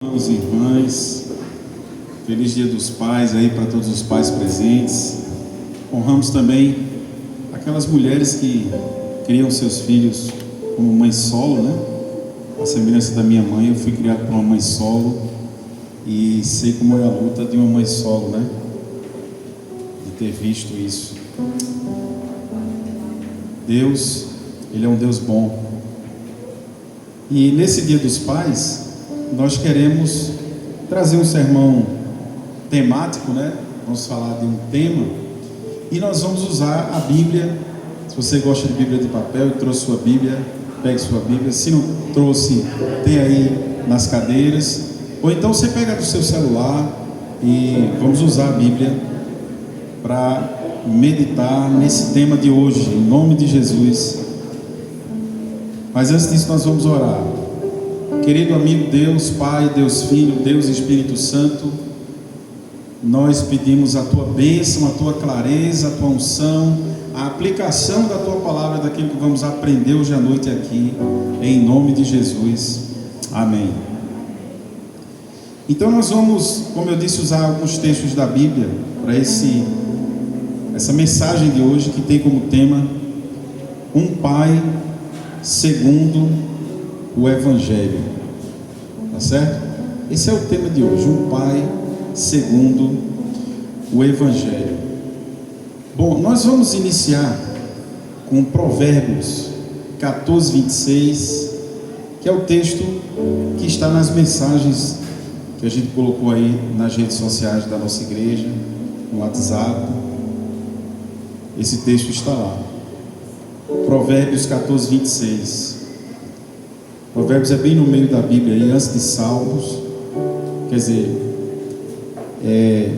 Irmãos e irmãs, feliz Dia dos Pais aí para todos os pais presentes. Honramos também aquelas mulheres que criam seus filhos como mãe solo, né? A semelhança da minha mãe, eu fui criado por uma mãe solo e sei como é a luta de uma mãe solo, né? De ter visto isso. Deus, Ele é um Deus bom. E nesse Dia dos Pais, nós queremos trazer um sermão temático, né? Vamos falar de um tema e nós vamos usar a Bíblia. Se você gosta de Bíblia de papel e trouxe sua Bíblia, pegue sua Bíblia. Se não trouxe, tem aí nas cadeiras. Ou então você pega do seu celular e vamos usar a Bíblia para meditar nesse tema de hoje, em nome de Jesus. Mas antes disso nós vamos orar. Querido amigo Deus Pai, Deus Filho, Deus Espírito Santo, nós pedimos a Tua bênção, a Tua clareza, a Tua unção, a aplicação da Tua palavra, daquilo que vamos aprender hoje à noite aqui, em nome de Jesus. Amém. Então nós vamos, como eu disse, usar alguns textos da Bíblia para essa mensagem de hoje, que tem como tema um pai segundo o Evangelho. Tá certo? Esse é o tema de hoje, um pai segundo o Evangelho. Bom, nós vamos iniciar com Provérbios 14, 26, que é o texto que está nas mensagens que a gente colocou aí nas redes sociais da nossa igreja, no WhatsApp. Esse texto está lá. Provérbios 14, 26. Provérbios é bem no meio da Bíblia, aí, antes de Salmos. Quer dizer, é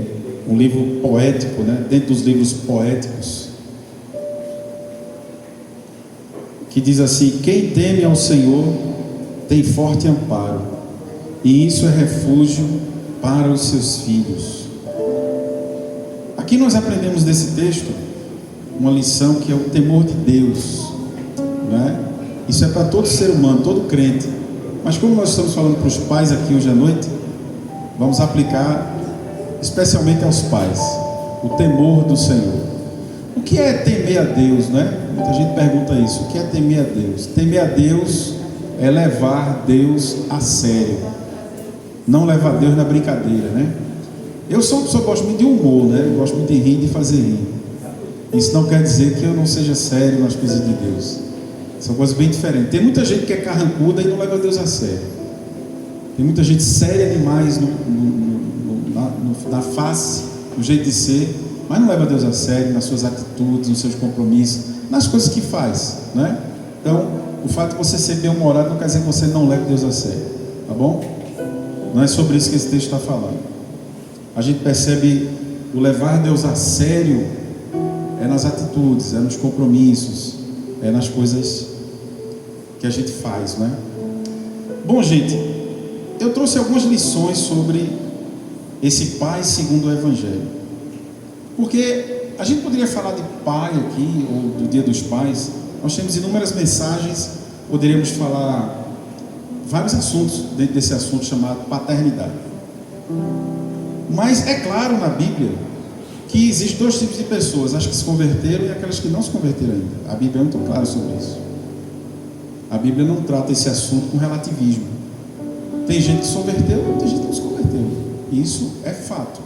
um livro poético, né? Dentro dos livros poéticos, que diz assim: quem teme ao Senhor tem forte amparo, e isso é refúgio para os seus filhos. Aqui nós aprendemos desse texto uma lição que é o temor de Deus, né? Isso é para todo ser humano, todo crente. Mas como nós estamos falando para os pais aqui hoje à noite, vamos aplicar especialmente aos pais o temor do Senhor. O que é temer a Deus, né? Muita gente pergunta isso. O que é temer a Deus? Temer a Deus é levar Deus a sério, não levar Deus na brincadeira, né? Eu sou uma pessoa que gosto muito de humor, né? Eu gosto muito de rir e de fazer rir. Isso não quer dizer que eu não seja sério nas coisas de Deus. São coisas bem diferentes. Tem muita gente que é carrancuda e não leva Deus a sério. Tem muita gente séria demais na face, no jeito de ser, mas não leva Deus a sério nas suas atitudes, nos seus compromissos, nas coisas que faz, né? Então, o fato de você ser bem-humorado não quer dizer que você não leve Deus a sério, tá bom? Não é sobre isso que esse texto está falando. A gente percebe o levar Deus a sério é nas atitudes, é nos compromissos, é nas coisas que a gente faz, né? Bom, gente, eu trouxe algumas lições sobre esse pai segundo o Evangelho, porque a gente poderia falar de pai aqui, ou do Dia dos Pais. Nós temos inúmeras mensagens, poderíamos falar vários assuntos dentro desse assunto chamado paternidade. Mas é claro na Bíblia que existem dois tipos de pessoas: as que se converteram e aquelas que não se converteram ainda. A Bíblia é muito clara sobre isso. A Bíblia não trata esse assunto com relativismo. Tem gente que se converteu, tem gente que não se converteu. Isso é fato.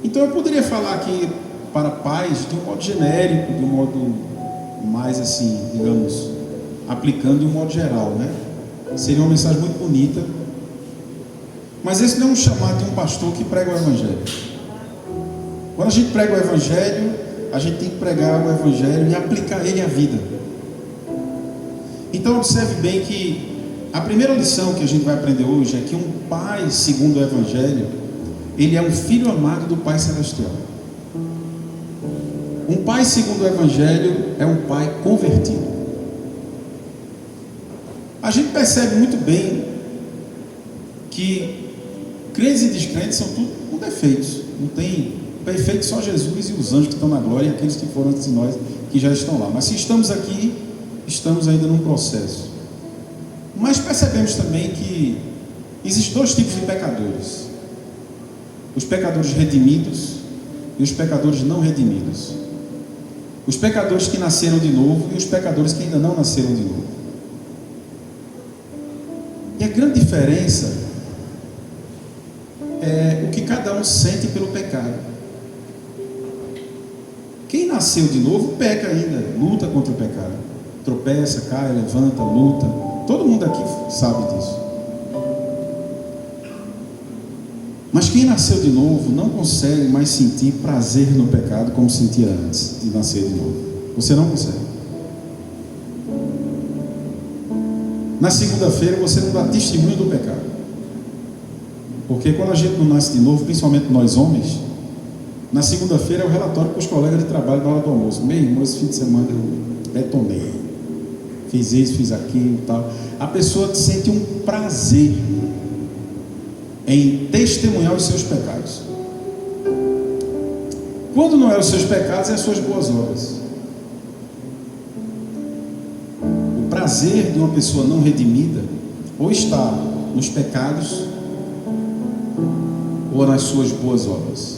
Então eu poderia falar aqui para pais de um modo genérico, de um modo mais assim, digamos, aplicando de um modo geral, né? Seria uma mensagem muito bonita. Mas esse não é um chamado de um pastor que prega o Evangelho. Quando a gente prega o Evangelho, a gente tem que pregar o Evangelho e aplicar ele à vida. Então observe bem que a primeira lição que a gente vai aprender hoje é que um pai segundo o Evangelho, ele é um filho amado do Pai Celestial. Um pai segundo o Evangelho é um pai convertido. A gente percebe muito bem que crentes e descrentes são tudo com defeitos. Não tem perfeito, só Jesus e os anjos que estão na glória, e aqueles que foram antes de nós, que já estão lá. Mas se estamos aqui, estamos ainda num processo. Mas percebemos também que Existem dois tipos de pecadores: os pecadores redimidos e os pecadores não redimidos. Os pecadores que nasceram de novo e os pecadores que ainda não nasceram de novo. E a grande diferença é o que cada um sente pelo pecado. Quem nasceu de novo peca ainda, luta contra o pecado, tropeça, cai, levanta, luta. Todo mundo aqui sabe disso. Mas quem nasceu de novo não consegue mais sentir prazer no pecado como sentia antes de nascer de novo. Você não consegue. Na segunda-feira você não dá testemunho do pecado. Porque quando a gente não nasce de novo, principalmente nós homens, na segunda-feira é o relatório para os colegas de trabalho na hora do almoço. Meu irmão, esse fim de semana eu detonei. Fiz isso, fiz aquilo e tal. A pessoa sente um prazer em testemunhar os seus pecados. Quando não é os seus pecados, é as suas boas obras. O prazer de uma pessoa não redimida ou está nos pecados ou nas suas boas obras,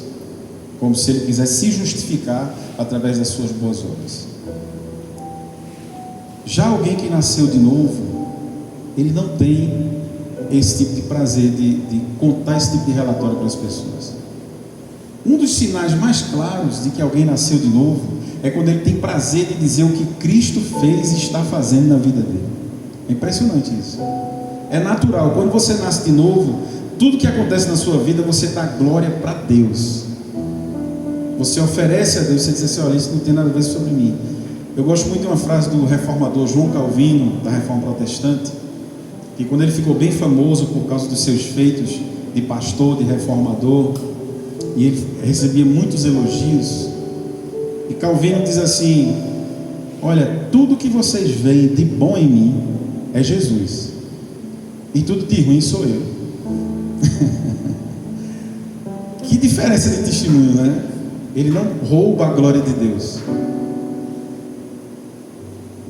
como se ele quisesse se justificar através das suas boas obras. Já alguém que nasceu de novo, ele não tem esse tipo de prazer de contar esse tipo de relatório para as pessoas. Um dos sinais mais claros de que alguém nasceu de novo é quando ele tem prazer de dizer o que Cristo fez e está fazendo na vida dele. É impressionante isso. É natural. Quando você nasce de novo, tudo que acontece na sua vida, você dá glória para Deus. Você oferece a Deus, você diz assim: olha, isso não tem nada a ver sobre mim. Eu gosto muito de uma frase do reformador João Calvino, da Reforma Protestante, que quando ele ficou bem famoso por causa dos seus feitos de pastor, de reformador, e ele recebia muitos elogios, e Calvino diz assim: olha, tudo que vocês veem de bom em mim é Jesus, e tudo de ruim sou eu. Que diferença de testemunho, né? Ele não rouba a glória de Deus.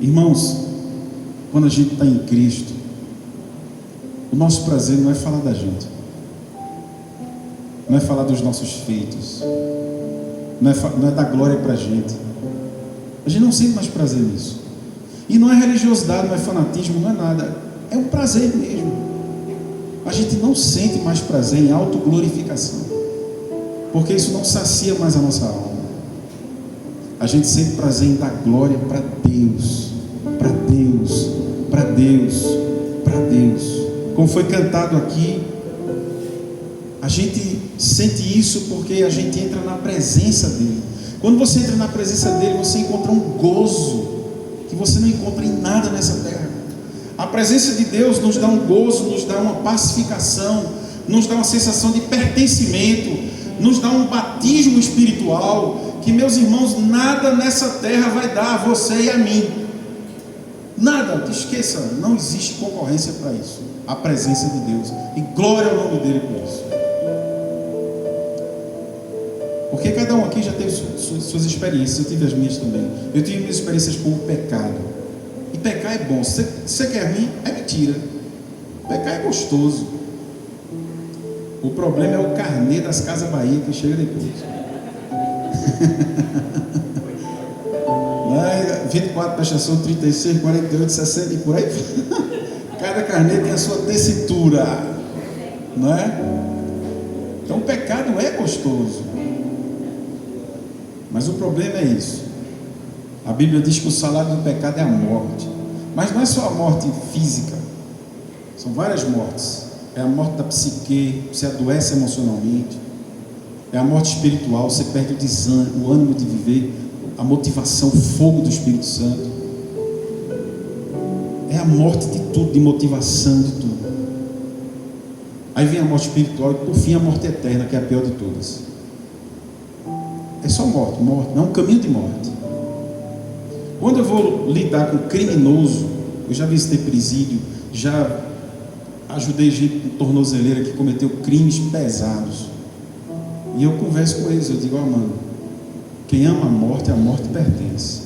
Irmãos, quando a gente está em Cristo, o nosso prazer não é falar da gente, não é falar dos nossos feitos, não é dar glória para a gente. A gente não sente mais prazer nisso. E não é religiosidade, não é fanatismo, não é nada. É um prazer mesmo. A gente não sente mais prazer em autoglorificação, porque isso não sacia mais a nossa alma. A gente sente prazer em dar glória para Deus, para Deus, para Deus, para Deus. Como foi cantado aqui, a gente sente isso porque a gente entra na presença dele. Quando você entra na presença dele, você encontra um gozo que você não encontra em nada nessa terra. A presença de Deus nos dá um gozo, nos dá uma pacificação, nos dá uma sensação de pertencimento, nos dá um batismo espiritual que, meus irmãos, nada nessa terra vai dar a você e a mim. Nada, esqueça, não existe concorrência para isso. A presença de Deus, e glória ao nome dele por isso. Porque cada um aqui já teve suas experiências. Eu tive as minhas também. Eu tive minhas experiências com o pecado. E pecar é bom. Se você quer rir, é mentira. Pecar é gostoso. O problema é o carnê das Casas Bahia que chega depois. 24 prestação, 36, 48, 60 e por aí. Cada carnê tem a sua tessitura, não é? Então o pecado é gostoso, mas o problema é isso. A Bíblia diz que o salário do pecado é a morte, mas não é só a morte física, são várias mortes. É a morte da psique, você adoece emocionalmente, é a morte espiritual, você perde o desânimo, o ânimo de viver, a motivação, o fogo do Espírito Santo. É a morte de tudo, de motivação, de tudo. Aí vem a morte espiritual e por fim a morte eterna, que é a pior de todas. É só morte, não é um caminho de morte. Quando eu vou lidar com criminoso, eu já visitei presídio, já ajudei gente com tornozeleira que cometeu crimes pesados, e eu converso com eles, eu digo: ó, mano, quem ama a morte pertence.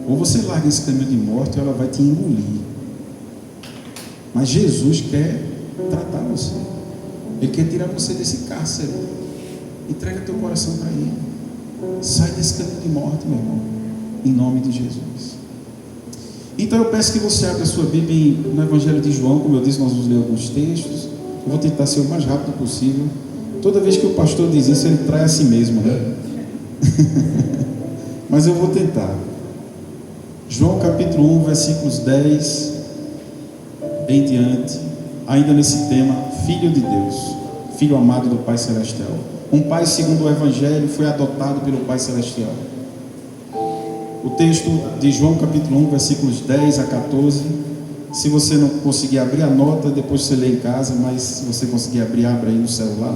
Ou você larga esse caminho de morte ou ela vai te engolir. Mas Jesus quer tratar você. Ele quer tirar você desse cárcere. Entrega teu coração para Ele. Sai desse caminho de morte, meu irmão, em nome de Jesus. Então eu peço que você abra a sua Bíblia no Evangelho de João. Como eu disse, nós vamos ler alguns textos. Eu vou tentar ser o mais rápido possível. Toda vez que o pastor diz isso, ele trai a si mesmo, né? Mas eu vou tentar. João capítulo 1, versículos 10 em diante, ainda nesse tema, Filho de Deus, Filho amado do Pai Celestial. Um pai, segundo o Evangelho, foi adotado pelo Pai Celestial. O texto de João capítulo 1, versículos 10 a 14. Se você não conseguir abrir a nota, depois você lê em casa, mas se você conseguir abrir, abre aí no celular,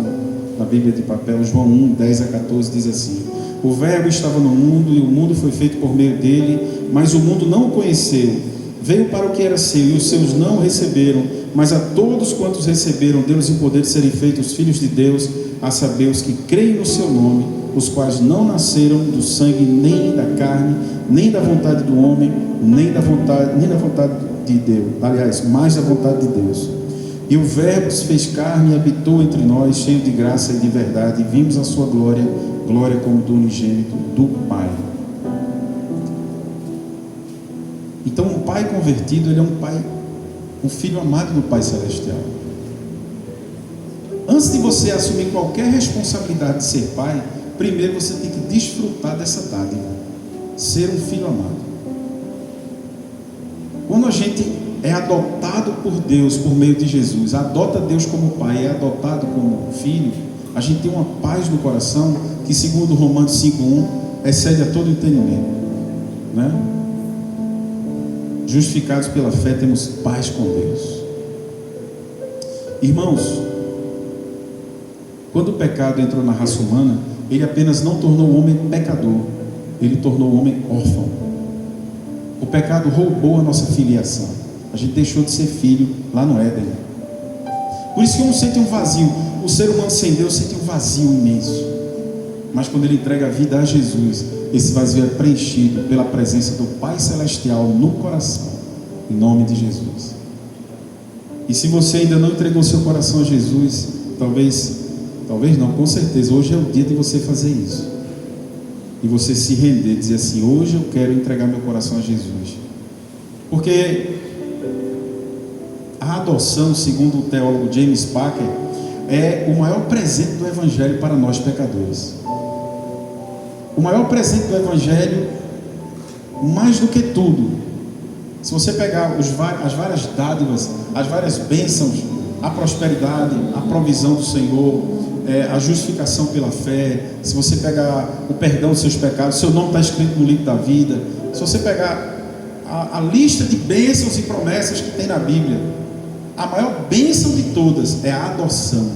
na Bíblia de papel. João 1, 10 a 14 diz assim: o Verbo estava no mundo, e o mundo foi feito por meio dele, mas o mundo não o conheceu. Veio para o que era seu, e os seus não o receberam. Mas a todos quantos receberam, deu-lhes o poder de serem feitos filhos de Deus, a saber, os que creem no seu nome, os quais não nasceram do sangue, nem da carne, nem da vontade do homem, nem da vontade de Deus. Aliás, mais da vontade de Deus. E o Verbo se fez carne e habitou entre nós, cheio de graça e de verdade, e vimos a sua glória, glória como do unigênito do Pai. Então, um pai convertido, ele é um filho amado do Pai Celestial. Antes de você assumir qualquer responsabilidade de ser pai, primeiro você tem que desfrutar dessa dádiva, ser um filho amado. Quando a gente é adotado por Deus por meio de Jesus, adota Deus como pai, é adotado como filho, a gente tem uma paz no coração que, segundo Romanos 5:1, excede a todo entendimento, né? Justificados pela fé, temos paz com Deus. Irmãos, quando o pecado entrou na raça humana, ele apenas não tornou o homem pecador, ele tornou o homem órfão. O pecado roubou a nossa filiação. A gente deixou de ser filho lá no Éden. Por isso que um sente um vazio. O ser humano sem Deus sente um vazio imenso. Mas quando ele entrega a vida a Jesus, esse vazio é preenchido pela presença do Pai Celestial no coração, em nome de Jesus. E se você ainda não entregou seu coração a Jesus, talvez não, com certeza, hoje é o dia de você fazer isso. E você se render, dizer assim: hoje eu quero entregar meu coração a Jesus. Porque a adoção, segundo o teólogo James Packer, é o maior presente do Evangelho para nós pecadores. O maior presente do Evangelho, mais do que tudo, se você pegar as várias dádivas, as várias bênçãos, a prosperidade, a provisão do Senhor, a justificação pela fé, se você pegar o perdão dos seus pecados, seu nome está escrito no livro da vida, se você pegar a lista de bênçãos e promessas que tem na Bíblia, a maior bênção de todas é a adoção.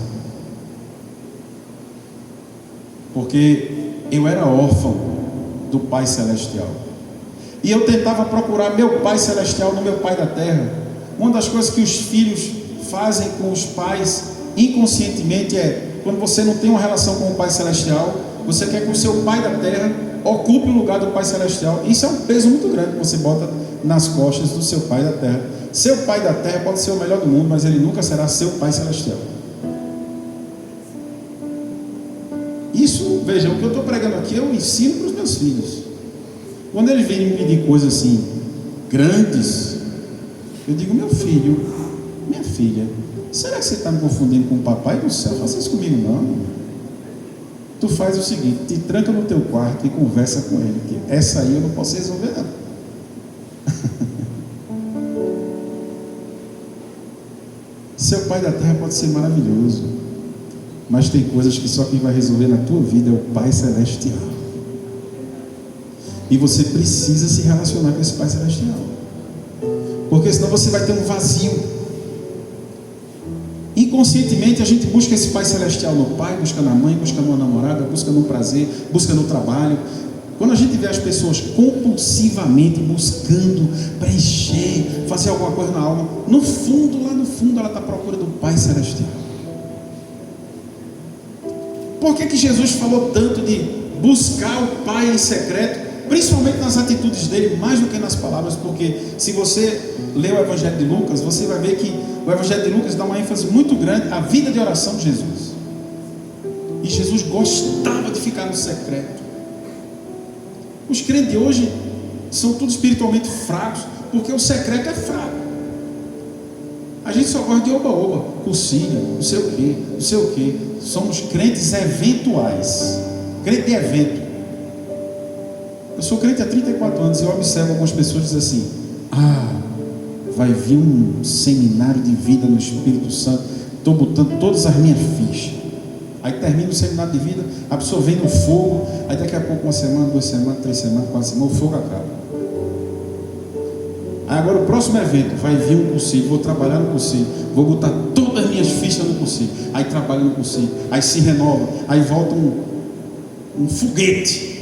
Porque eu era órfão do Pai Celestial, e eu tentava procurar meu Pai Celestial no meu Pai da terra. Uma das coisas que os filhos fazem com os pais inconscientemente é, quando você não tem uma relação com o Pai Celestial, você quer que o seu Pai da terra ocupe o lugar do Pai Celestial. Isso é um peso muito grande que você bota nas costas do seu Pai da terra. Seu Pai da terra pode ser o melhor do mundo, mas ele nunca será seu Pai Celestial. Isso, veja, o que eu estou pregando aqui, eu ensino para os meus filhos. Quando eles vêm me pedir coisas assim, grandes, eu digo: meu filho, minha filha, será que você está me confundindo com o papai do céu? Não faça isso comigo não. Tu faz o seguinte: te tranca no teu quarto e conversa com ele, que essa aí eu não posso resolver não. Seu Pai da terra pode ser maravilhoso, mas tem coisas que só quem vai resolver na tua vida é o Pai Celestial. E você precisa se relacionar com esse Pai Celestial, porque senão você vai ter um vazio. Inconscientemente a gente busca esse Pai Celestial no pai, busca na mãe, busca numa namorada, busca no prazer, busca no trabalho. Quando a gente vê as pessoas compulsivamente buscando preencher, fazer alguma coisa na alma, no fundo, lá no fundo, ela está à procura do Pai Celestial. Por que Jesus falou tanto de buscar o Pai em secreto? principalmente nas atitudes dele, mais do que nas palavras, porque se você ler o Evangelho de Lucas, você vai ver que o Evangelho de Lucas dá uma ênfase muito grande à vida de oração de Jesus. E Jesus gostava de ficar no secreto. Os crentes de hoje são todos espiritualmente fracos, porque o secreto é fraco. A gente só gosta de oba-oba, cursinho, não sei o quê, não sei o quê. Somos crentes eventuais, crente de evento. Eu sou crente há 34 anos e eu observo algumas pessoas dizendo assim: vai vir um seminário de vida no Espírito Santo, estou botando todas as minhas fichas. Aí termina o seminário de vida, absorvendo o fogo, aí daqui a pouco, 1 semana, 2 semanas, 3 semanas, 4 semanas, o fogo acaba. Aí agora o próximo evento, vai vir um cursinho, vou trabalhar no cursinho, vou botar todas as minhas fichas no cursinho. Aí trabalha no cursinho, aí se renova, aí volta um foguete.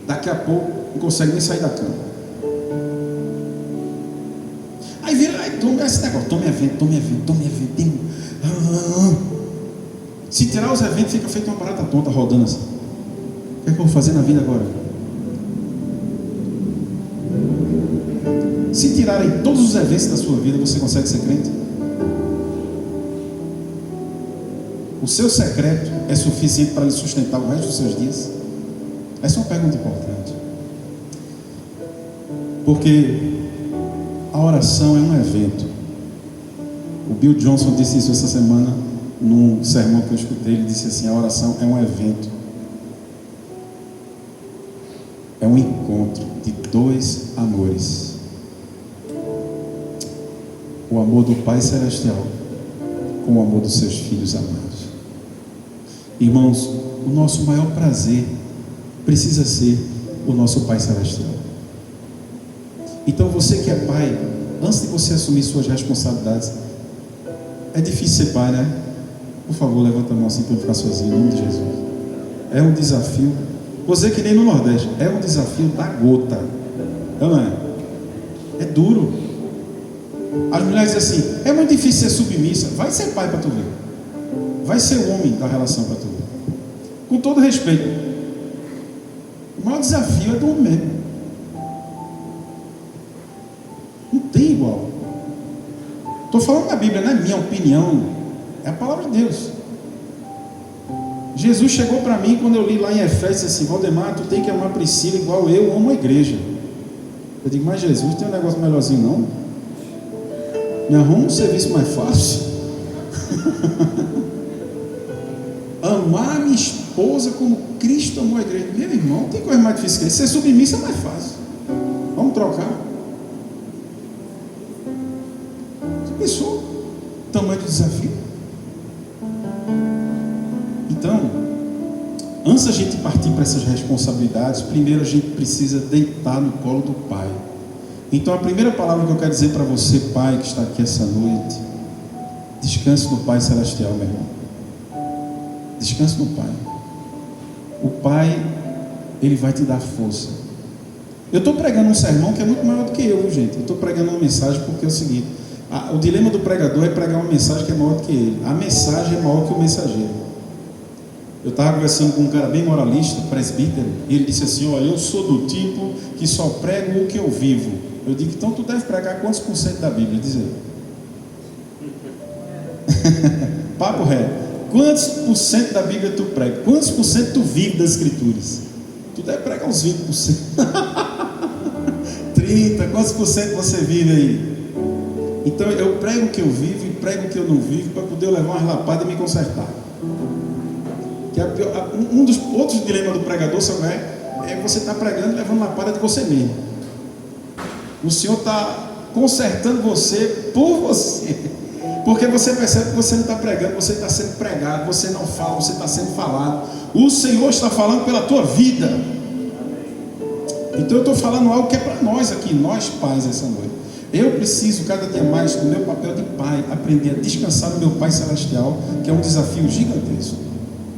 Daqui a pouco não consegue nem sair da cama. Aí vira, aí toma esse negócio, tome evento. Se tirar os eventos, fica feito uma barata tonta rodando assim. O que é que eu vou fazer na vida agora? Se tirarem todos os eventos da sua vida, você consegue ser crente? O seu secreto é suficiente para lhe sustentar o resto dos seus dias? Essa é uma pergunta importante. Porque a oração é um evento. O Bill Johnson disse isso essa semana num sermão que eu escutei. Ele disse assim: a oração é um evento. É um encontro de dois amores. O amor do Pai Celestial com o amor dos seus filhos amados. Irmãos, o nosso maior prazer precisa ser o nosso Pai Celestial. Então você que é pai, antes de você assumir suas responsabilidades, é difícil ser pai, né? Por favor, levanta a mão assim para eu ficar sozinho, em nome de Jesus. É um desafio. Vou dizer que nem no Nordeste, é um desafio da gota. Não é? É duro. As mulheres dizem assim: é muito difícil ser submissa. Vai ser pai para tu ver. Vai ser o homem da relação para tu ver. Com todo respeito, o maior desafio é do homem mesmo. Não tem igual. Estou falando da Bíblia, não é minha opinião, é a palavra de Deus. Jesus chegou para mim quando eu li lá em Efésios assim: Valdemar, tu tem que amar Priscila igual eu amo a igreja. Eu digo: mas Jesus, tem um negócio melhorzinho não? Me arruma um serviço mais fácil. Amar minha esposa como Cristo amou a igreja. Meu irmão, não tem coisa mais difícil que isso. Ser submissa é mais fácil. Vamos trocar. Você pensou o tamanho do desafio? Então, antes da gente partir para essas responsabilidades, primeiro a gente precisa deitar no colo do Pai. Então a primeira palavra que eu quero dizer para você, pai, que está aqui essa noite: descanse no Pai Celestial, meu irmão. Descanse no Pai. O Pai, Ele vai te dar força. Eu estou pregando um sermão que é muito maior do que eu, gente. Eu estou pregando uma mensagem porque é o seguinte: o dilema do pregador é pregar uma mensagem que é maior do que ele. A mensagem é maior que o mensageiro. Eu estava conversando com um cara bem moralista, presbítero, e ele disse assim: olha, eu sou do tipo que só prego o que eu vivo. Eu digo: então tu deve pregar quantos por cento da Bíblia? Diz aí. Papo reto. Quantos por cento da Bíblia tu prega? Quantos por cento tu vive das Escrituras? Tu deve pregar uns 20%. 30%, quantos por cento você vive aí? Então eu prego o que eu vivo e prego o que eu não vivo para poder levar uma lapada e me consertar. Que um dos outros dilemas do pregador, sabe, é você estar pregando e levando lapada de você mesmo. O Senhor está consertando você por você, porque você percebe que você não está pregando, você está sendo pregado, você não fala, você está sendo falado. O Senhor está falando pela tua vida. Então eu estou falando algo que é para nós aqui, nós pais, essa noite. Eu preciso cada dia mais, no meu papel de pai, aprender a descansar no meu Pai Celestial, que é um desafio gigantesco.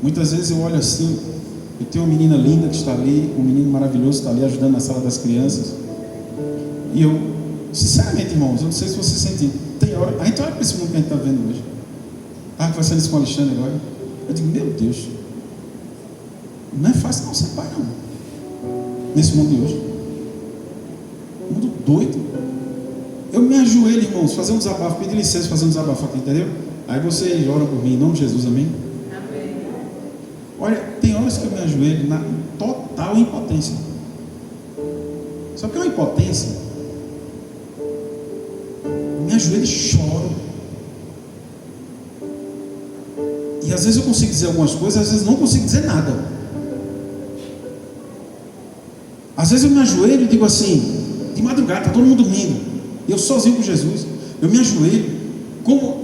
Muitas vezes eu olho assim, eu tenho uma menina linda que está ali, um menino maravilhoso que está ali ajudando na sala das crianças, e eu, sinceramente, irmãos, eu não sei se você sente, tem hora, a gente olha para esse mundo que a gente está vendo hoje. Conversando isso com o Alexandre agora, eu digo: meu Deus, não é fácil não ser pai, não. nesse mundo de hoje. Mundo doido. Eu me ajoelho, irmãos, fazer um desabafo, pedir licença, fazer um desabafo aqui, entendeu? Aí vocês oram por mim, em nome de Jesus, amém? Amém. Olha, tem horas que eu me ajoelho na total impotência. Sabe o que é uma impotência? Eu me ajoelho e choro. E às vezes eu consigo dizer algumas coisas, às vezes não consigo dizer nada. Às vezes eu me ajoelho e digo assim, de madrugada, está todo mundo dormindo, eu sozinho com Jesus, eu me ajoelho,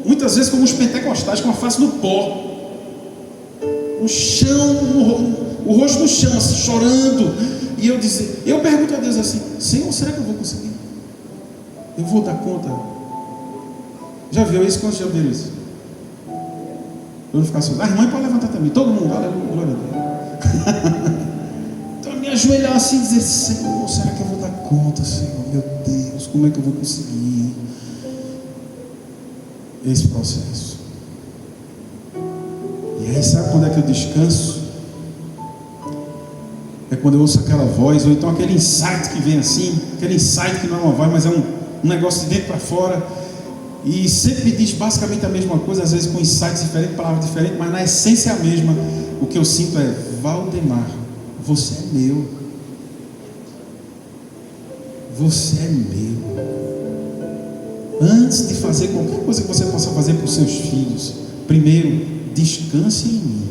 muitas vezes como os pentecostais, com a face no pó, no chão, o rosto no chão, assim, chorando. E eu pergunto a Deus assim: Senhor, será que eu vou conseguir? Eu vou dar conta? Já viu isso? Quantos já viram isso? Eu não ficar sozinho. A irmã pode levantar também, todo mundo, aleluia, glória a Deus. Então eu me ajoelhar assim e dizer: Senhor, será que eu vou dar conta, Senhor? Meu Deus, como é que eu vou conseguir esse processo? E aí, sabe quando é que eu descanso? É quando eu ouço aquela voz, ou então aquele insight que vem assim, aquele insight que não é uma voz, mas é um negócio de dentro para fora, e sempre diz basicamente a mesma coisa, às vezes com insights diferentes, palavras diferentes, mas na essência é a mesma. O que eu sinto é: Valdemar, você é meu. Você é meu. Antes de fazer qualquer coisa que você possa fazer para os seus filhos, primeiro, descanse em mim.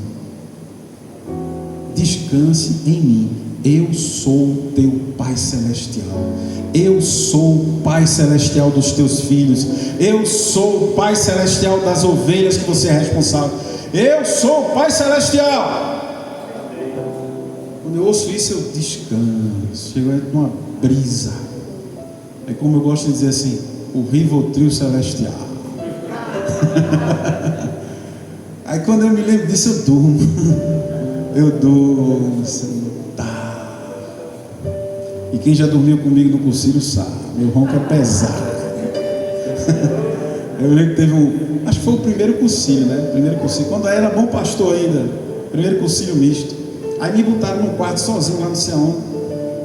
Descanse em mim. Eu sou teu Pai Celestial. Eu sou o Pai Celestial dos teus filhos. Eu sou o Pai Celestial das ovelhas que você é responsável. Eu sou o Pai Celestial. Quando eu ouço isso, eu descanso. Chego numa brisa. É como eu gosto de dizer assim: o Rivotril Celestial. Aí quando eu me lembro disso, eu durmo. Eu durmo, Senhor. Tá. E quem já dormiu comigo no cursilho sabe, meu ronco é pesado. Eu lembro que teve acho que foi o primeiro cursilho, né? Primeiro cursilho, quando eu era bom pastor ainda. Primeiro cursilho misto. Aí me botaram num quarto sozinho lá no céu.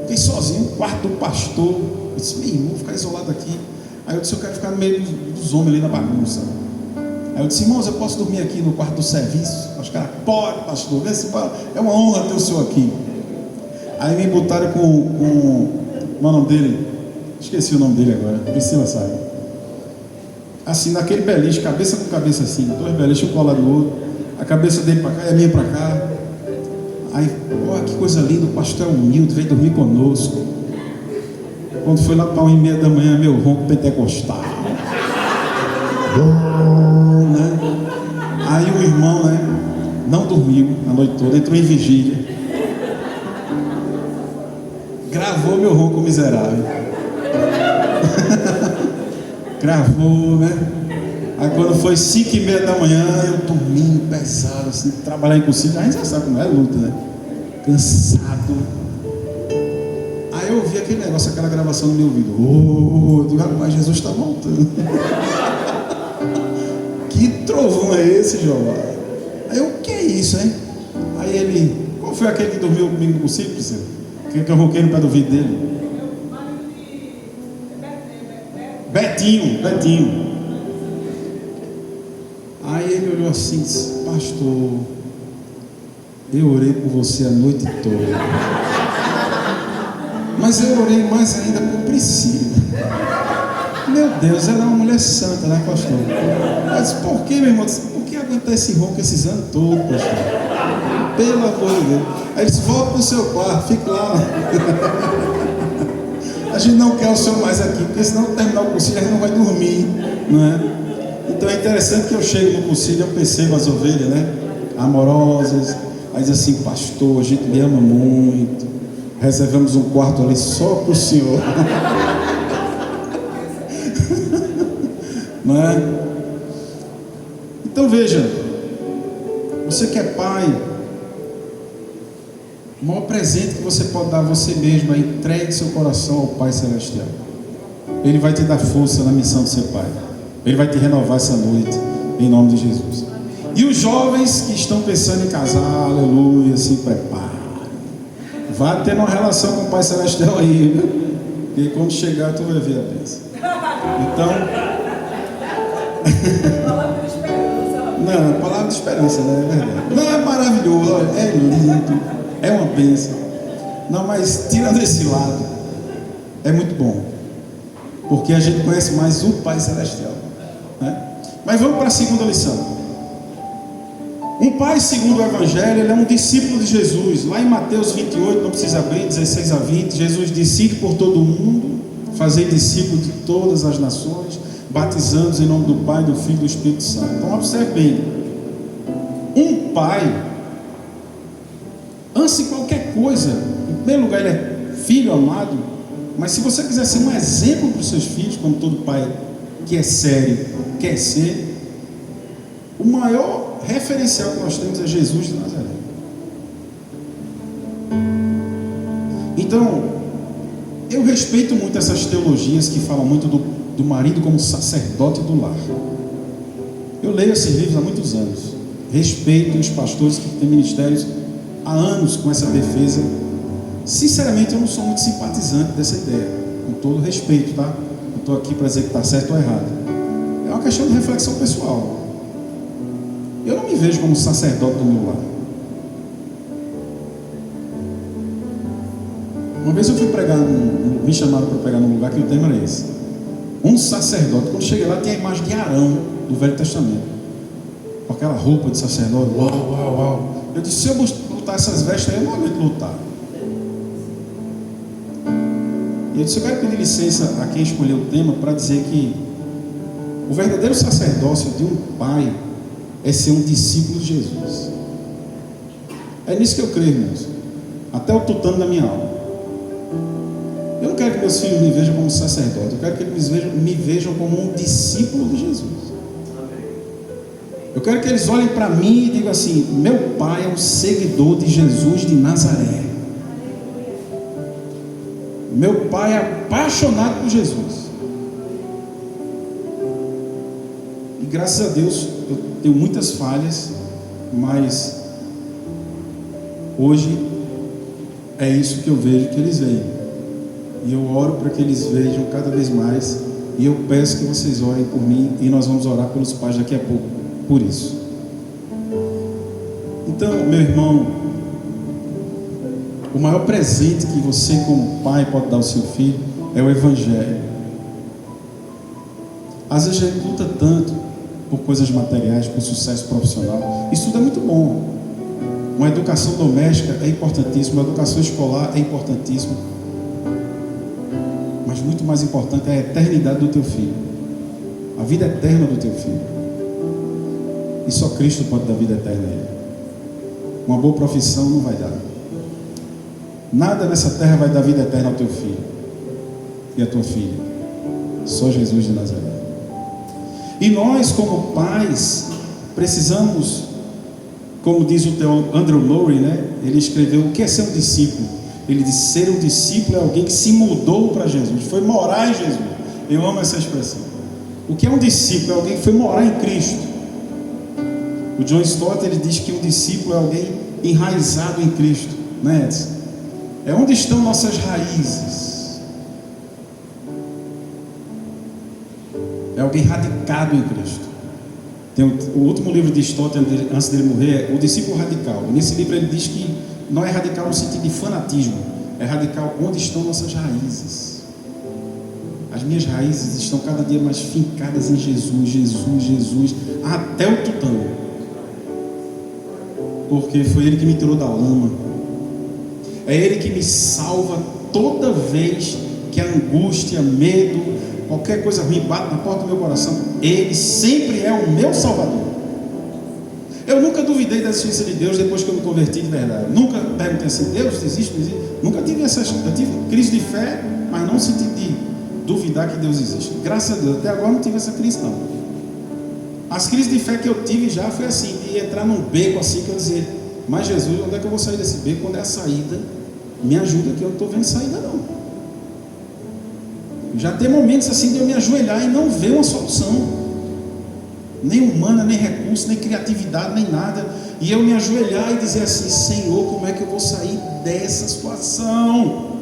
Fiquei sozinho, quarto do pastor. Eu disse: meu irmão, vou ficar isolado aqui. Aí eu disse: eu quero ficar no meio dos homens ali na bagunça. Aí eu disse: irmãos, eu posso dormir aqui no quarto do serviço? Os caras: pode, pastor, vê se pode. É uma honra ter o senhor aqui. Aí me botaram com o nome dele, esqueci o nome dele agora, Priscila sabe. Assim, naquele beliche, cabeça com cabeça assim, dois beliches, um colado do outro, a cabeça dele para cá e a minha para cá. Aí, olha que coisa linda, o pastor é humilde, veio dormir conosco. Quando foi lá para 1h30 da manhã, meu ronco pentecostal. Né? Aí o irmão, né, não dormiu a noite toda, entrou em vigília, gravou meu ronco miserável. Gravou, né? Aí quando foi 5h30 da manhã, eu dormindo pesado, assim, trabalhar em cursilho, a gente já sabe como é luta, né? Cansado. Aí eu ouvi aquele negócio, aquela gravação no meu ouvido. Eu digo: rapaz, Jesus está voltando. Que trovão é esse, Jeová? Aí eu: o que é isso, hein? Aí ele: qual foi aquele que dormiu comigo no cursilho, Priscila? Que eu ronquei no pé do ouvido dele? Betinho. Aí ele olhou assim e disse: pastor, eu orei por você a noite toda, mas eu orei mais ainda por Priscila. Meu Deus, ela é uma mulher santa, né, pastor? Eu disse: por que, meu irmão? Por que aguentar esse ronco esses anos todos, pastor? Pelo amor de Deus. Aí ele disse: volta para o seu quarto, fique lá. A gente não quer o senhor mais aqui, porque senão terminar o cursilho a gente não vai dormir, não é? Então é interessante que eu chego no cursilho, eu percebo as ovelhas, né? Amorosas. Aí diz assim: pastor, a gente lhe ama muito, reservamos um quarto ali só para o senhor. Não é? Então veja, você que é pai, o maior presente que você pode dar a você mesmo é entregue seu coração ao Pai Celestial. Ele vai te dar força na missão de ser pai. Ele vai te renovar essa noite, em nome de Jesus. E os jovens que estão pensando em casar, aleluia, se preparem. Vai ter uma relação com o Pai Celestial aí, viu? Porque quando chegar tu vai ver a bênção. Então, não, palavra de esperança, né? É verdade. Não, é maravilhoso, olha, é lindo, é uma bênção. Não, mas tirando esse lado, é muito bom, porque a gente conhece mais o Pai Celestial, né? Mas vamos para a segunda lição. Um pai segundo o Evangelho, ele é um discípulo de Jesus. Lá em Mateus 28, não precisa abrir, 16 a 20, Jesus disse: ide por todo o mundo, fazei discípulos de todas as nações, batizando-os em nome do Pai, do Filho e do Espírito Santo. Então observe bem, um pai, antes de qualquer coisa, em primeiro lugar ele é filho amado, mas se você quiser ser um exemplo para os seus filhos, como todo pai que é sério quer ser, o maior referencial que nós temos é Jesus de Nazaré. Então, eu respeito muito essas teologias que falam muito do marido como sacerdote do lar. Eu leio esses livros há muitos anos. Respeito os pastores que têm ministérios há anos com essa defesa. Sinceramente, eu não sou muito simpatizante dessa ideia, com todo respeito, tá? Não estou aqui para dizer que está certo ou errado. É uma questão de reflexão pessoal. Eu não me vejo como sacerdote do meu lar. Uma vez eu fui pregar, me chamaram para pregar num lugar que o tema era esse. Um sacerdote, quando cheguei lá, tinha a imagem de Arão do Velho Testamento, com aquela roupa de sacerdote, uau, uau, uau. Eu disse: se eu lutar essas vestes aí, eu não aguento lutar. E eu disse: eu quero pedir licença a quem escolheu o tema para dizer que o verdadeiro sacerdócio de um pai é ser um discípulo de Jesus. É nisso que eu creio, irmãos, até o tutano da minha alma. Eu não quero que meus filhos me vejam como sacerdote, eu quero que eles me vejam como um discípulo de Jesus. Eu quero que eles olhem para mim e digam assim: meu pai é um seguidor de Jesus de Nazaré. Meu pai é apaixonado por Jesus. E graças a Deus eu tenho muitas falhas, mas hoje é isso que eu vejo que eles veem. E eu oro para que eles vejam cada vez mais. E eu peço que vocês orem por mim. E nós vamos orar pelos pais daqui a pouco, por isso. Então, meu irmão, o maior presente que você como pai pode dar ao seu filho é o Evangelho. Às vezes a gente luta tanto por coisas materiais, por sucesso profissional. Isso tudo é muito bom. Uma educação doméstica é importantíssima, uma educação escolar é importantíssima. Mas muito mais importante é a eternidade do teu filho, a vida eterna do teu filho. E só Cristo pode dar vida eterna a ele. Uma boa profissão não vai dar. Nada nessa terra vai dar vida eterna ao teu filho e à tua filha. Só Jesus de Nazaré. E nós, como pais, precisamos, como diz o teólogo Andrew Murray, né? Ele escreveu: o que é ser um discípulo? Ele diz: ser um discípulo é alguém que se mudou para Jesus, foi morar em Jesus. Eu amo essa expressão. O que é um discípulo? É alguém que foi morar em Cristo. O John Stott, ele diz que um discípulo é alguém enraizado em Cristo, né, Edson? É onde estão nossas raízes. É alguém radicado em Cristo. Tem o último livro de Stott, antes dele morrer, é O Discípulo Radical. E nesse livro ele diz que não é radical no sentido de fanatismo, é radical onde estão nossas raízes. As minhas raízes estão cada dia mais fincadas em Jesus, Jesus, Jesus, até o tutano. Porque foi Ele que me tirou da lama. É Ele que me salva toda vez que a angústia, medo, qualquer coisa ruim bate na porta do meu coração. Ele sempre é o meu Salvador. Eu nunca duvidei da existência de Deus depois que eu me converti de verdade. Nunca perguntei assim: Deus existe? Não existe? Nunca tive eu tive crise de fé, mas não senti de duvidar que Deus existe. Graças a Deus, até agora não tive essa crise não. As crises de fé que eu tive já foi assim, de entrar num beco assim, que eu dizia: mas Jesus, onde é que eu vou sair desse beco? Quando é a saída, me ajuda, que eu não estou vendo saída não. Já tem momentos assim de eu me ajoelhar e não ver uma solução. nem humana, nem recurso, nem criatividade, nem nada. E eu me ajoelhar e dizer assim: Senhor, como é que eu vou sair dessa situação?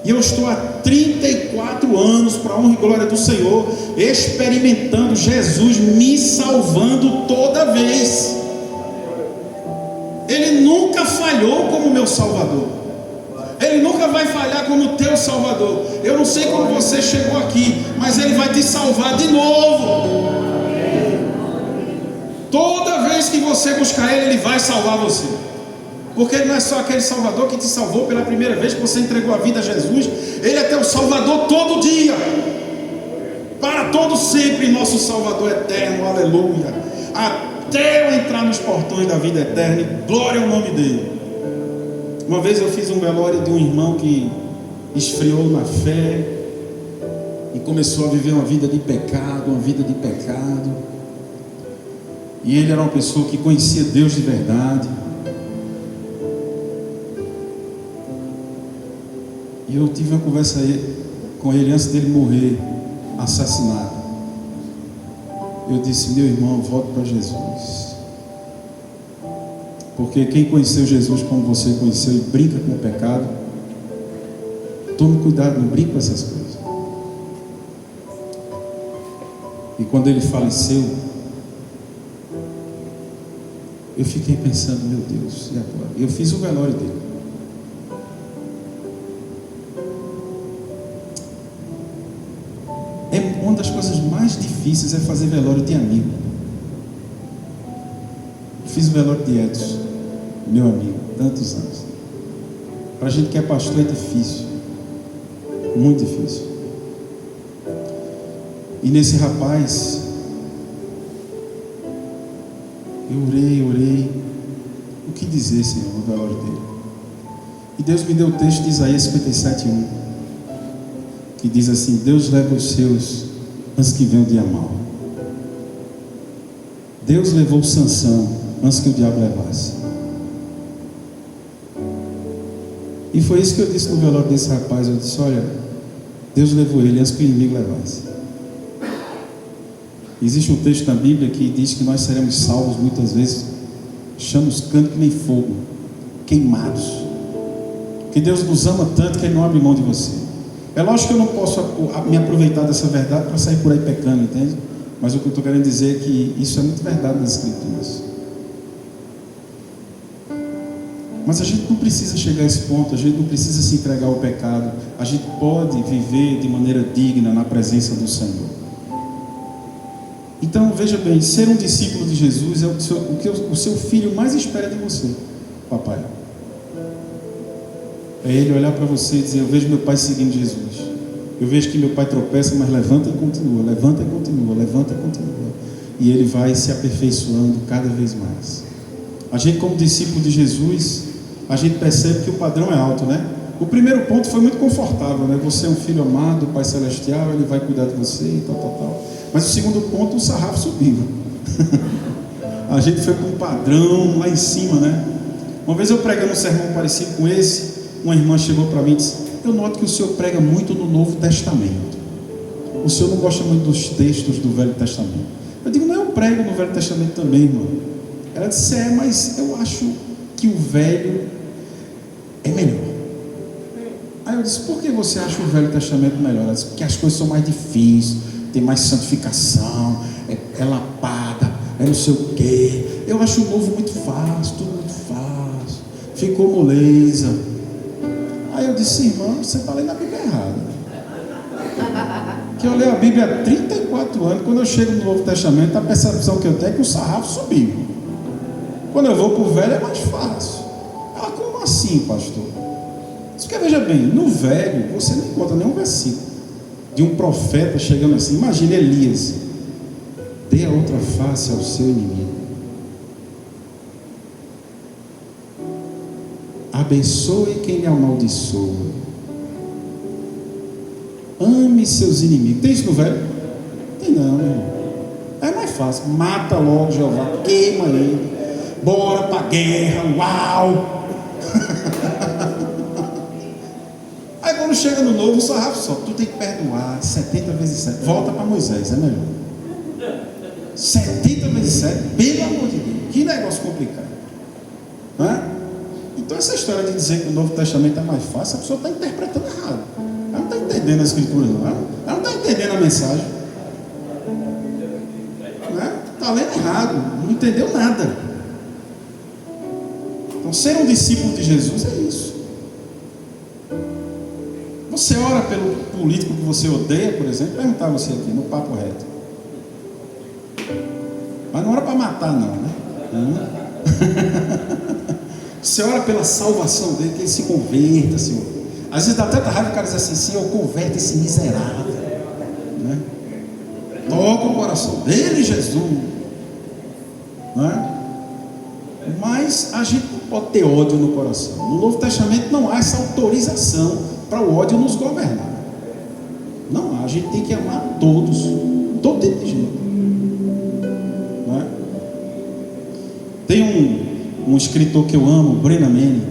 E eu estou há 34 anos, para a honra e glória do Senhor, experimentando Jesus me salvando toda vez. Ele nunca falhou como meu Salvador. Ele nunca vai falhar como teu Salvador. Eu não sei como você chegou aqui, mas Ele vai te salvar de novo. Toda vez que você buscar Ele, Ele vai salvar você. Porque Ele não é só aquele Salvador que te salvou pela primeira vez que você entregou a vida a Jesus. Ele é teu Salvador todo dia, para todo sempre, nosso Salvador eterno, aleluia, até eu entrar nos portões da vida eterna, e glória ao nome dele. Uma vez eu fiz um velório de um irmão que esfriou na fé e começou a viver uma vida de pecado, e ele era uma pessoa que conhecia Deus de verdade. E eu tive uma conversa com ele antes dele morrer, assassinado. Eu disse: meu irmão, volte para Jesus. Porque quem conheceu Jesus como você conheceu e brinca com o pecado, tome cuidado, não brinque com essas coisas. E quando ele faleceu, eu fiquei pensando: meu Deus, e agora? Eu fiz o velório dele. Uma das coisas mais difíceis é fazer velório de amigo. Fiz o velório de Edson, meu amigo, tantos anos. Para a gente que é pastor é difícil, muito difícil. E nesse rapaz, eu orei. O que dizer, Senhor, no velório dele? E Deus me deu o texto de Isaías 57:1, que diz assim: Deus leva os seus antes que venha o dia mau. Deus levou Sansão antes que o diabo levasse. E foi isso que eu disse no velório desse rapaz. Eu disse: olha, Deus levou ele antes que o inimigo levasse. Existe um texto na Bíblia que diz que nós seremos salvos muitas vezes, chamamos canto que nem fogo, queimados. Que Deus nos ama tanto que Ele não abre mão de você. É lógico que eu não posso me aproveitar dessa verdade para sair por aí pecando, entende? Mas o que eu estou querendo dizer é que isso é muito verdade nas Escrituras. Mas a gente não precisa chegar a esse ponto, a gente não precisa se entregar ao pecado. A gente pode viver de maneira digna na presença do Senhor. Então veja bem, ser um discípulo de Jesus é o que o seu filho mais espera de você, papai. É ele olhar para você e dizer: eu vejo meu pai seguindo Jesus. Eu vejo que meu pai tropeça, mas levanta e continua, levanta e continua, levanta e continua. E ele vai se aperfeiçoando cada vez mais. A gente, como discípulo de Jesus, a gente percebe que o padrão é alto, né? O primeiro ponto foi muito confortável, né? Você é um filho amado do Pai Celestial, Ele vai cuidar de você e tal. Mas o segundo ponto, o sarrafo subiu. A gente foi com um padrão lá em cima, né? Uma vez eu pregando um sermão parecido com esse, uma irmã chegou para mim e disse: eu noto que o senhor prega muito no Novo Testamento. O senhor não gosta muito dos textos do Velho Testamento. Eu digo: não, eu prego no Velho Testamento também, irmão. Ela disse: mas eu acho que o Velho é melhor. Aí eu disse: por que você acha o Velho Testamento melhor? Ela disse: porque as coisas são mais difíceis, tem mais santificação, é lapada, é não sei o quê. Eu acho o Novo muito fácil, tudo muito fácil, ficou moleza. Aí eu disse: irmão, você está lendo a Bíblia errada. Que eu leio a Bíblia há 34 anos, quando eu chego no Novo Testamento, a percepção que eu tenho é que o sarrafo subiu. Quando eu vou para o Velho é mais fácil. Ah, como assim, pastor? Porque veja bem, no Velho você não encontra nenhum versículo de um profeta chegando assim. Imagine Elias: dê a outra face ao seu inimigo, abençoe quem lhe amaldiçoa, ame seus inimigos. Tem isso no Velho? Tem não, meu irmão. É mais fácil: mata logo Jeová, queima ele, bora para a guerra, uau. Aí quando chega no Novo, o sarrafo só: tu tem que perdoar 70 vezes 7. Volta para Moisés, é melhor. 70 vezes 7, pelo amor de Deus, que negócio complicado, não é? Então essa história de dizer que o Novo Testamento é mais fácil, a pessoa está interpretando errado. Ela não está entendendo a Escritura, não. Ela não está entendendo a mensagem. Está lendo errado, não entendeu nada. Então ser um discípulo de Jesus é isso. Você ora pelo político que você odeia, por exemplo, perguntar a você aqui, no papo reto. Mas não ora para matar não, né? Você ora pela salvação dele, que ele se converta, Senhor. Às vezes dá tanta raiva o cara diz assim, Senhor, converte esse miserável, né? Toca o coração dele, Jesus, não é? Mas a gente não pode ter ódio no coração. No Novo Testamento não há essa autorização para o ódio nos governar. Não há, a gente tem que amar todos, todo tipo de gente, não é? Tem um escritor que eu amo, Brennan Manning,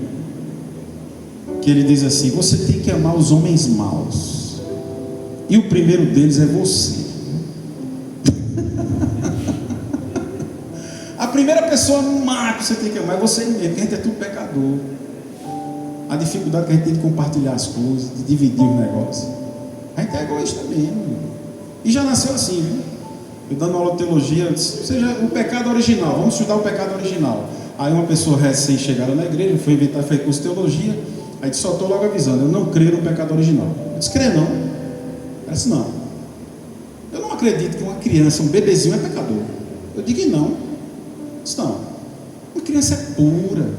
que ele diz assim: você tem que amar os homens maus, e o primeiro deles é você. A primeira pessoa má que você tem que amar é você mesmo, porque a gente é tudo pecador. A dificuldade que a gente tem de compartilhar as coisas, de dividir os negócios. A gente é egoísta mesmo. E já nasceu assim, viu? Eu dando aula de teologia, eu disse, seja o pecado original, vamos estudar o pecado original. Aí uma pessoa recém-chegada na igreja, foi inventar, fez curso de teologia, aí soltou logo avisando, eu não creio no pecado original. Eu disse, crê não. Ela disse, não. Eu não acredito que uma criança, um bebezinho é pecador. Eu digo, não. Eu disse, não. Uma criança é pura.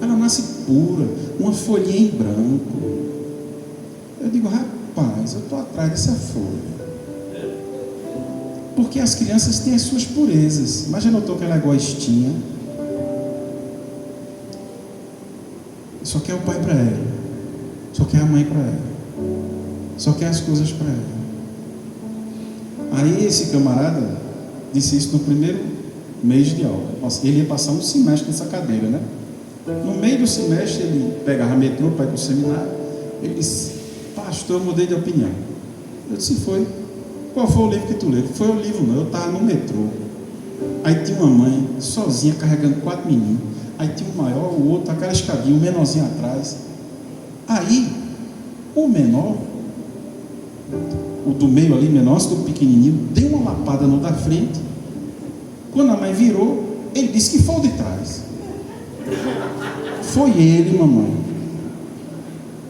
Ela nasce pura, uma folhinha em branco. Eu digo, rapaz, eu estou atrás dessa folha. Porque as crianças têm as suas purezas. Mas já notou que ela é egoístinha? Só quer o pai para ela, só quer a mãe para ela, só quer as coisas para ela. Aí esse camarada disse isso no primeiro mês de aula. Ele ia passar um semestre nessa cadeira, né? No meio do semestre ele pegava metrô para ir para o seminário. Ele disse, pastor, eu mudei de opinião. Eu disse, foi? Qual foi o livro que tu leu? Foi o livro não, eu estava no metrô. Aí tinha uma mãe sozinha carregando 4 meninos. Aí tinha um maior, o outro, aquela escadinha, o menorzinho atrás. Aí, o menor, o do meio ali, menor, do pequenininho, deu uma lapada no da frente. Quando a mãe virou, ele disse que foi o de trás. Foi ele, mamãe.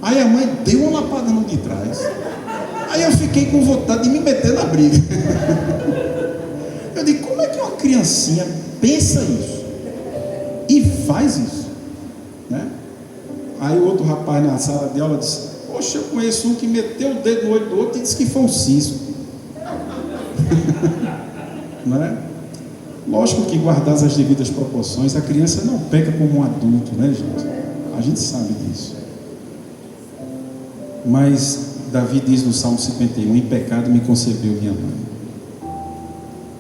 Aí a mãe deu uma lapada no de trás. Aí eu fiquei com vontade de me meter na briga. Eu digo, como é que uma criancinha pensa isso? E faz isso, né? Aí o outro rapaz na sala de aula disse, poxa, eu conheço um que meteu o dedo no olho do outro e disse que foi um cisco. Não é? Lógico que guardadas as devidas proporções, a criança não peca como um adulto, né, gente? A gente sabe disso. Mas Davi diz no Salmo 51, em pecado me concebeu minha mãe.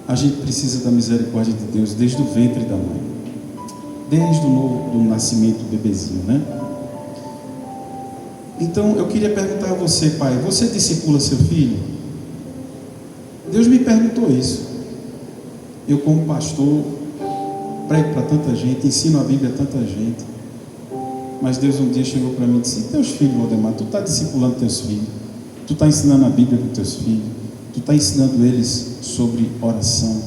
A gente precisa da misericórdia de Deus desde o ventre da mãe, desde do nascimento do bebezinho, né? Então eu queria perguntar a você, pai, você discipula seu filho? Deus me perguntou isso. Eu, como pastor, prego para tanta gente, ensino a Bíblia a tanta gente. Mas Deus um dia chegou para mim e disse, teus filhos, Waldemar, tu está discipulando teus filhos, tu está ensinando a Bíblia para os teus filhos, tu está ensinando eles sobre oração,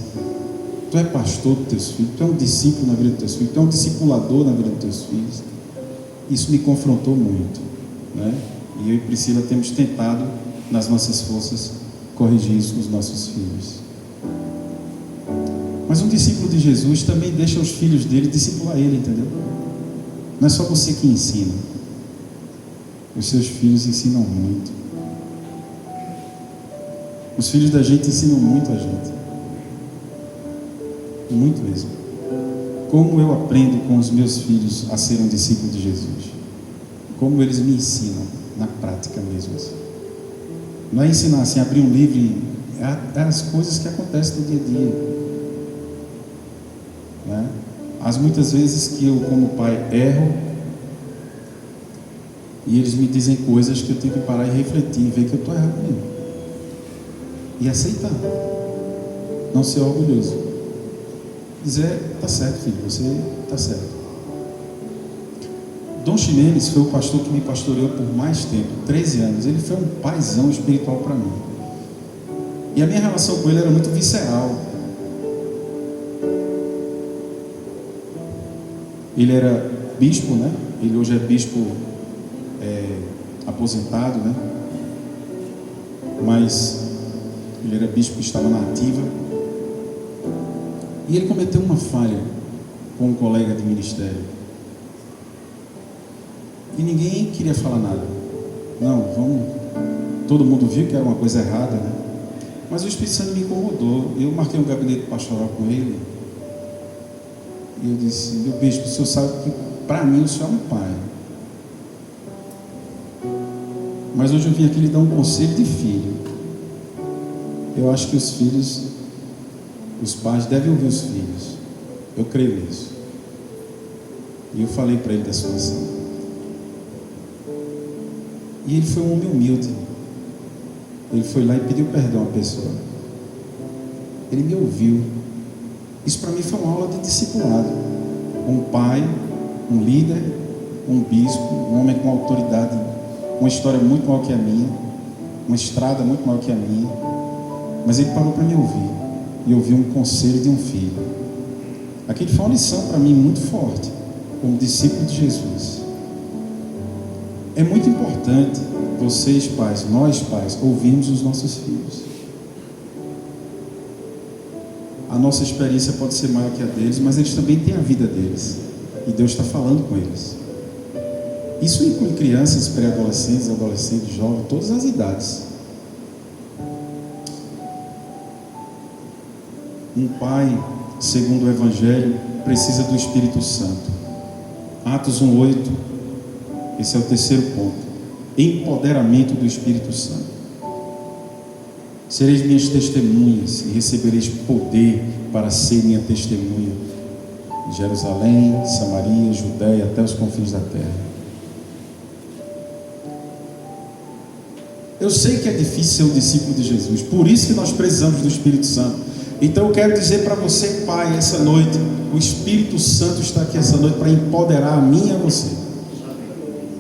tu é pastor dos teus filhos, tu é um discípulo na vida dos teus filhos, tu é um discipulador na vida dos teus filhos. Isso me confrontou muito, né? E eu e Priscila temos tentado, nas nossas forças, corrigir isso com os nossos filhos. Mas um discípulo de Jesus também deixa os filhos dele discipular ele, entendeu? Não é só você que ensina. Os seus filhos ensinam muito. Os filhos da gente ensinam muito a gente. Muito mesmo. Como eu aprendo com os meus filhos a ser um discípulo de Jesus? Como eles me ensinam na prática mesmo assim. Não é ensinar assim, abrir um livro e é as coisas que acontecem no dia a dia, né? As muitas vezes que eu, como pai, erro e eles me dizem coisas que eu tenho que parar e refletir e ver que eu estou errado mesmo e aceitar. não ser orgulhoso. Dizer, tá certo, filho, você tá certo. Dom Ximenes foi o pastor que me pastoreou por mais tempo, 13 anos. Ele foi um paizão espiritual para mim. E a minha relação com ele era muito visceral. Ele era bispo, né? Ele hoje é bispo aposentado, né? Mas ele era bispo que estava na ativa. E ele cometeu uma falha com um colega de ministério. E ninguém queria falar nada. Não, vamos. Todo mundo viu que era uma coisa errada, né? Mas o Espírito Santo me incomodou. Eu marquei um gabinete pastoral com ele. E eu disse: meu bispo, o senhor sabe que para mim o senhor é um pai. Mas hoje eu vim aqui lhe dar um conselho de filho. Eu acho que os pais devem ouvir os filhos. Eu creio nisso. E eu falei para ele da situação. E ele foi um homem humilde. Ele foi lá e pediu perdão à pessoa. Ele me ouviu. Isso para mim foi uma aula de discipulado. Um pai, um líder, um bispo, um homem com autoridade, uma história muito maior que a minha, uma estrada muito maior que a minha. Mas ele parou para me ouvir. E ouviu um conselho de um filho. Aquilo foi uma lição para mim muito forte, como discípulo de Jesus. É muito importante vocês pais, nós pais, ouvirmos os nossos filhos. A nossa experiência pode ser maior que a deles, mas eles também têm a vida deles. E Deus está falando com eles. Isso inclui crianças, pré-adolescentes, adolescentes, jovens, todas as idades. Um pai, segundo o Evangelho, precisa do Espírito Santo. Atos 1:8, esse é o terceiro ponto. Empoderamento do Espírito Santo. Sereis minhas testemunhas e recebereis poder para ser minha testemunha em Jerusalém, Samaria, Judeia, até os confins da terra. Eu sei que é difícil ser um discípulo de Jesus, por isso que nós precisamos do Espírito Santo. Então eu quero dizer para você, pai, essa noite, o Espírito Santo está aqui essa noite para empoderar a mim e a você,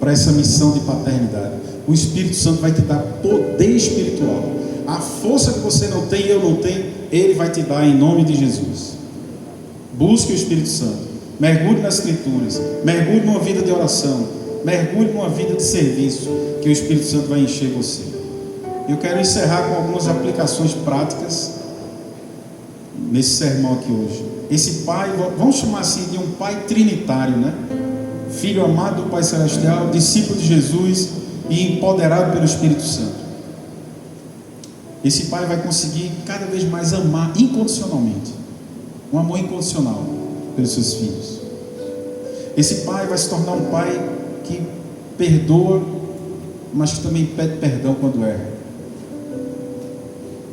para essa missão de paternidade. O Espírito Santo vai te dar poder espiritual. A força que você não tem e eu não tenho, Ele vai te dar em nome de Jesus. Busque o Espírito Santo. Mergulhe nas Escrituras. Mergulhe numa vida de oração. Mergulhe numa vida de serviço, que o Espírito Santo vai encher você. Eu quero encerrar com algumas aplicações práticas nesse sermão aqui hoje. Esse pai, vamos chamar assim de um pai trinitário, né? Filho amado do Pai Celestial, discípulo de Jesus e empoderado pelo Espírito Santo. Esse pai vai conseguir cada vez mais amar incondicionalmente, um amor incondicional pelos seus filhos. Esse pai vai se tornar um pai que perdoa, mas que também pede perdão quando erra.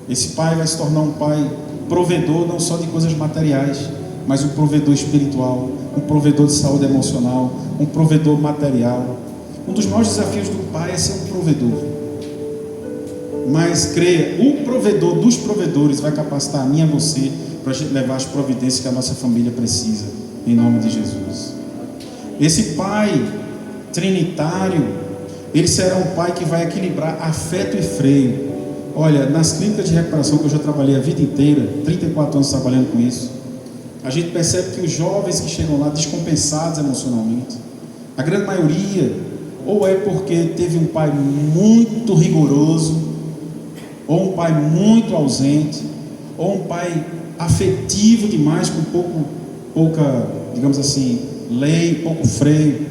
Esse pai vai se tornar um pai provedor não só de coisas materiais, mas um provedor espiritual, um provedor de saúde emocional, um provedor material. Um dos maiores desafios do pai é ser um provedor. Mas creia, o provedor dos provedores vai capacitar a mim e a você para a gente levar as providências que a nossa família precisa, em nome de Jesus. Esse pai trinitário, ele será um pai que vai equilibrar afeto e freio. Olha, nas clínicas de recuperação que eu já trabalhei a vida inteira, 34 anos trabalhando com isso, a gente percebe que os jovens que chegam lá descompensados emocionalmente, a grande maioria, ou é porque teve um pai muito rigoroso, ou um pai muito ausente, ou um pai afetivo demais, com pouca, digamos assim, lei, pouco freio.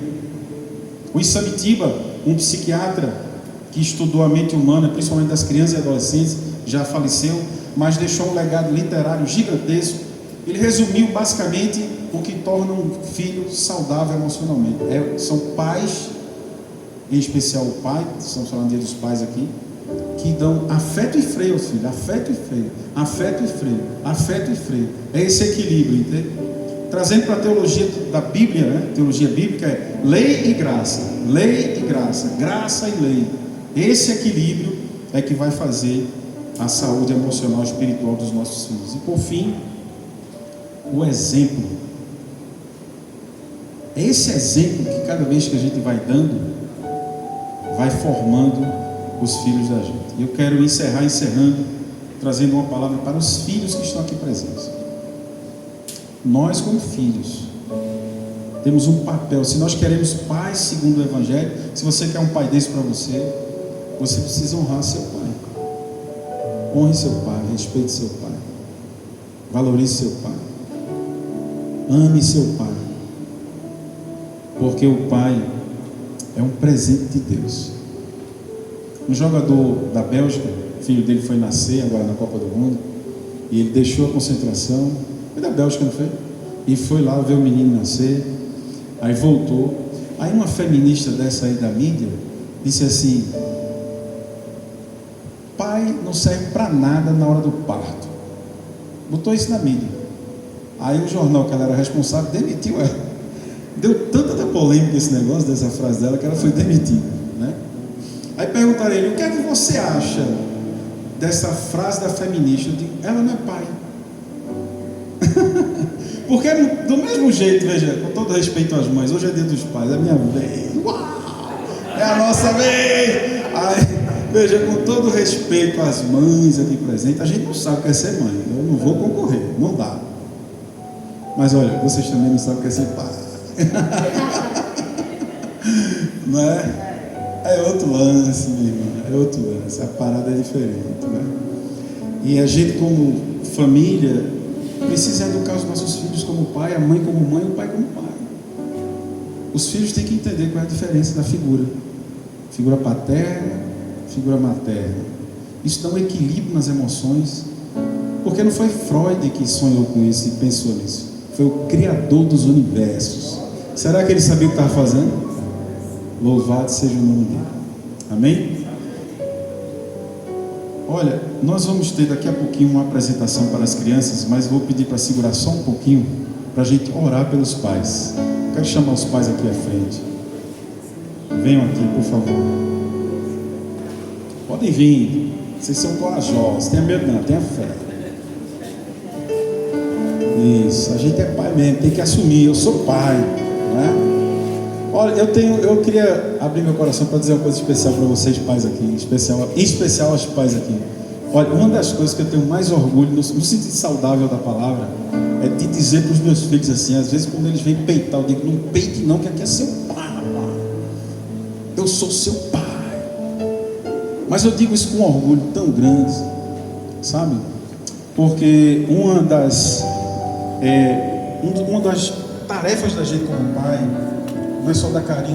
O Isamitiba, um psiquiatra que estudou a mente humana, principalmente das crianças e adolescentes, já faleceu, mas deixou um legado literário gigantesco. Ele resumiu basicamente o que torna um filho saudável emocionalmente. São pais, em especial o pai, estamos falando dia dos pais aqui, que dão afeto e freio ao filho, afeto e freio, afeto e freio, afeto e freio. É esse equilíbrio, entende? Trazendo para a teologia da Bíblia, né? Teologia bíblica é lei e graça, graça e lei. Esse equilíbrio é que vai fazer a saúde emocional e espiritual dos nossos filhos. E por fim, o exemplo. É esse exemplo que cada vez que a gente vai dando, vai formando os filhos da gente. E eu quero encerrando, trazendo uma palavra para os filhos que estão aqui presentes. Nós, como filhos, temos um papel. Se nós queremos pais segundo o Evangelho, se você quer um pai desse para você, você precisa honrar seu pai. Honre seu pai, respeite seu pai, valorize seu pai, ame seu pai, porque o pai é um presente de Deus. Um jogador da Bélgica, o filho dele foi nascer agora na Copa do Mundo, e ele deixou a concentração, foi da Bélgica, não foi? E foi lá ver o menino nascer, aí voltou. Aí uma feminista dessa aí da mídia disse assim: pai não serve para nada na hora do parto. Botou isso na mídia. Aí o jornal que ela era responsável demitiu ela. Deu tanta polêmica esse negócio, dessa frase dela, que ela foi demitida, né? Aí perguntaram a ele: o que é que você acha dessa frase da feminista? Eu digo: ela não é pai. Porque do mesmo jeito, veja, com todo respeito às mães, hoje é dia dos pais, é a minha vez, uau, é a nossa vez. Aí, veja, com todo respeito às mães aqui presentes, a gente não sabe o que é ser mãe. Eu não vou concorrer, não dá. Mas olha, vocês também não sabem o que é ser pai. Não é? É outro lance, minha irmã, é outro lance. A parada é diferente, né? E a gente, como família, precisa educar os nossos filhos como pai, a mãe como mãe, o pai como pai. Os filhos têm que entender qual é a diferença da figura paterna, figura materna. Isso dá um equilíbrio nas emoções, porque não foi Freud que sonhou com isso e pensou nisso, foi o Criador dos universos. Será que ele sabia o que estava fazendo? Louvado seja o nome dele. Amém? Olha, nós vamos ter daqui a pouquinho uma apresentação para as crianças, mas vou pedir para segurar só um pouquinho, para a gente orar pelos pais. Quero chamar os pais aqui à frente. Venham aqui, por favor. Podem vir. Vocês são corajosos. Tenha medo não, tenha fé. Isso, a gente é pai mesmo, tem que assumir. Eu sou pai, né? Olha, eu queria abrir meu coração para dizer uma coisa especial para vocês, pais aqui, em especial aos pais aqui. Olha, uma das coisas que eu tenho mais orgulho, no sentido saudável da palavra, é de dizer para os meus filhos assim, às vezes quando eles vêm peitar, eu digo: não peite não, que aqui é seu pai, rapaz. Eu sou seu pai. Mas eu digo isso com um orgulho tão grande, sabe? Porque uma das tarefas da gente como pai não é só dar carinho,